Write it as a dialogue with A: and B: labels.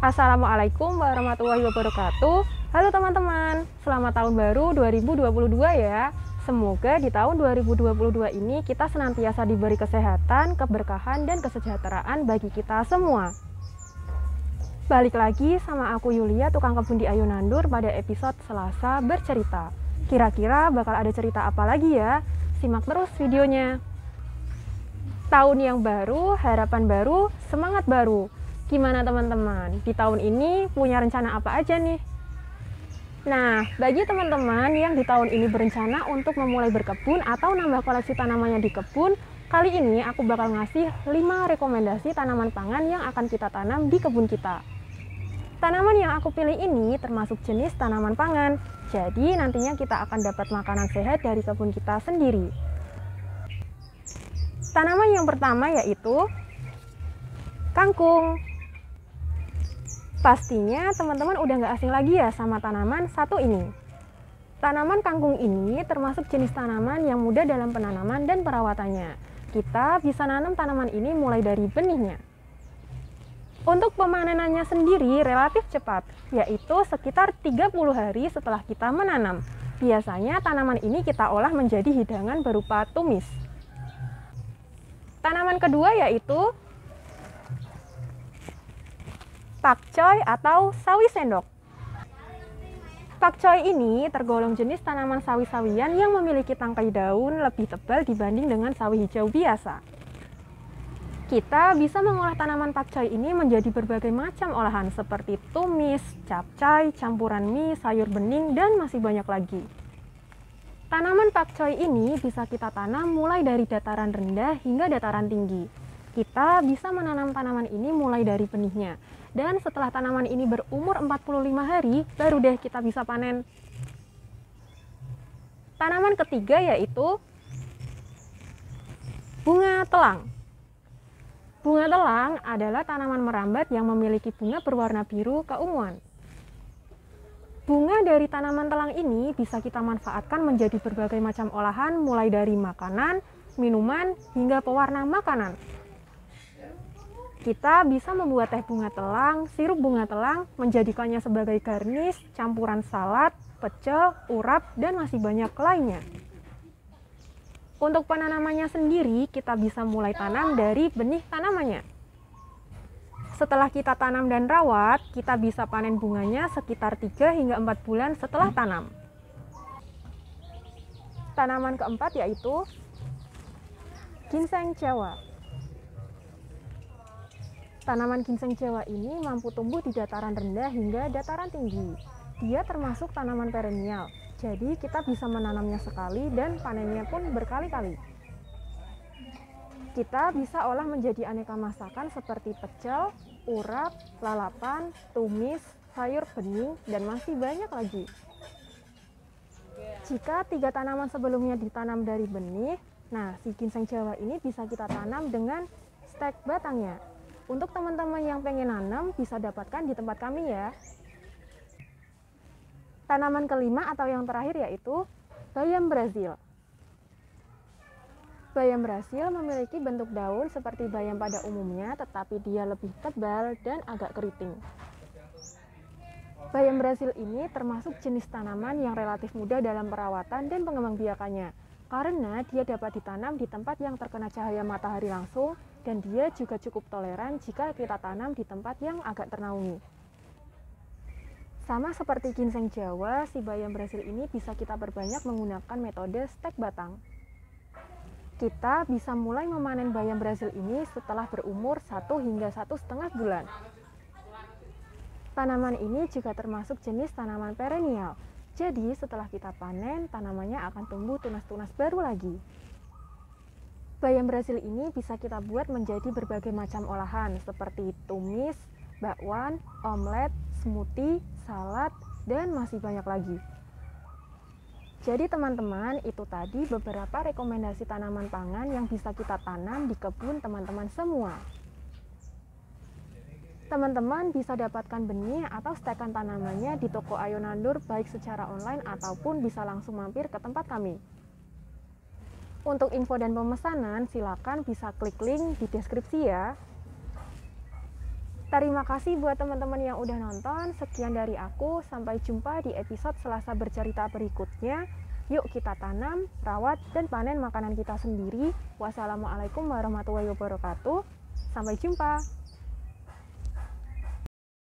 A: Assalamualaikum warahmatullahi wabarakatuh. Halo teman-teman, selamat tahun baru 2022 ya. Semoga di tahun 2022 ini kita senantiasa diberi kesehatan, keberkahan, dan kesejahteraan bagi kita semua. Balik lagi sama aku Yulia, tukang kebun di Ayunandur pada episode Selasa Bercerita. Kira-kira bakal ada cerita apa lagi ya? Simak terus videonya. Tahun yang baru, harapan baru, semangat baru. Gimana teman-teman? Di tahun ini punya rencana apa aja nih? Nah, bagi teman-teman yang di tahun ini berencana untuk memulai berkebun atau nambah koleksi tanamannya di kebun, kali ini aku bakal ngasih 5 rekomendasi tanaman pangan yang akan kita tanam di kebun kita. Tanaman yang aku pilih ini termasuk jenis tanaman pangan, jadi nantinya kita akan dapat makanan sehat dari kebun kita sendiri. Tanaman yang pertama yaitu kangkung. Pastinya teman-teman udah nggak asing lagi ya sama tanaman satu ini. Tanaman kangkung ini termasuk jenis tanaman yang mudah dalam penanaman dan perawatannya. Kita bisa nanam tanaman ini mulai dari benihnya. Untuk pemanenannya sendiri relatif cepat, yaitu sekitar 30 hari setelah kita menanam. Biasanya tanaman ini kita olah menjadi hidangan berupa tumis. Tanaman kedua yaitu pakcoy atau sawi sendok. Pakcoy ini tergolong jenis tanaman sawi-sawian yang memiliki tangkai daun lebih tebal dibanding dengan sawi hijau biasa. Kita bisa mengolah tanaman pakcoy ini menjadi berbagai macam olahan seperti tumis, capcay, campuran mie, sayur bening, dan masih banyak lagi. Tanaman pakcoy ini bisa kita tanam mulai dari dataran rendah hingga dataran tinggi. Kita bisa menanam tanaman ini mulai dari benihnya. Dan setelah tanaman ini berumur 45 hari, baru deh kita bisa panen. Tanaman ketiga yaitu bunga telang. Bunga telang adalah tanaman merambat yang memiliki bunga berwarna biru keunguan. Bunga dari tanaman telang ini bisa kita manfaatkan menjadi berbagai macam olahan mulai dari makanan, minuman, hingga pewarna makanan. Kita bisa membuat teh bunga telang, sirup bunga telang, menjadikannya sebagai garnish, campuran salad, pecel, urap, dan masih banyak lainnya. Untuk penanamannya sendiri, kita bisa mulai tanam dari benih tanamannya. Setelah kita tanam dan rawat, kita bisa panen bunganya sekitar 3 hingga 4 bulan setelah tanam. Tanaman keempat yaitu ginseng Jawa. Tanaman ginseng Jawa ini mampu tumbuh di dataran rendah hingga dataran tinggi. Dia termasuk tanaman perennial, jadi kita bisa menanamnya sekali dan panennya pun berkali-kali. Kita bisa olah menjadi aneka masakan seperti pecel, urap, lalapan, tumis, sayur bening, dan masih banyak lagi. Jika 3 tanaman sebelumnya ditanam dari benih, nah si ginseng Jawa ini bisa kita tanam dengan stek batangnya. Untuk teman-teman yang pengen nanam, bisa dapatkan di tempat kami ya. Tanaman kelima atau yang terakhir yaitu bayam Brazil. Bayam Brazil memiliki bentuk daun seperti bayam pada umumnya, tetapi dia lebih tebal dan agak keriting. Bayam Brazil ini termasuk jenis tanaman yang relatif mudah dalam perawatan dan pengembangbiakannya, karena dia dapat ditanam di tempat yang terkena cahaya matahari langsung, dan dia juga cukup toleran jika kita tanam di tempat yang agak ternaungi. Sama seperti ginseng Jawa, si bayam Brazil ini bisa kita perbanyak menggunakan metode stek batang. Kita bisa mulai memanen bayam Brazil ini setelah berumur 1 hingga 1,5 bulan. Tanaman ini juga termasuk jenis tanaman perennial. Jadi setelah kita panen, tanamannya akan tumbuh tunas-tunas baru lagi. Bayam Brazil ini bisa kita buat menjadi berbagai macam olahan seperti tumis, bakwan, omelet, smoothie, salad, dan masih banyak lagi. Jadi teman-teman, itu tadi beberapa rekomendasi tanaman pangan yang bisa kita tanam di kebun teman-teman semua. Teman-teman bisa dapatkan benih atau stekan tanamannya di toko Ayunandur baik secara online ataupun bisa langsung mampir ke tempat kami. Untuk info dan pemesanan, silakan bisa klik link di deskripsi ya. Terima kasih buat teman-teman yang udah nonton. Sekian dari aku, sampai jumpa di episode Selasa Bercerita berikutnya. Yuk kita tanam, rawat, dan panen makanan kita sendiri. Wassalamualaikum warahmatullahi wabarakatuh. Sampai jumpa.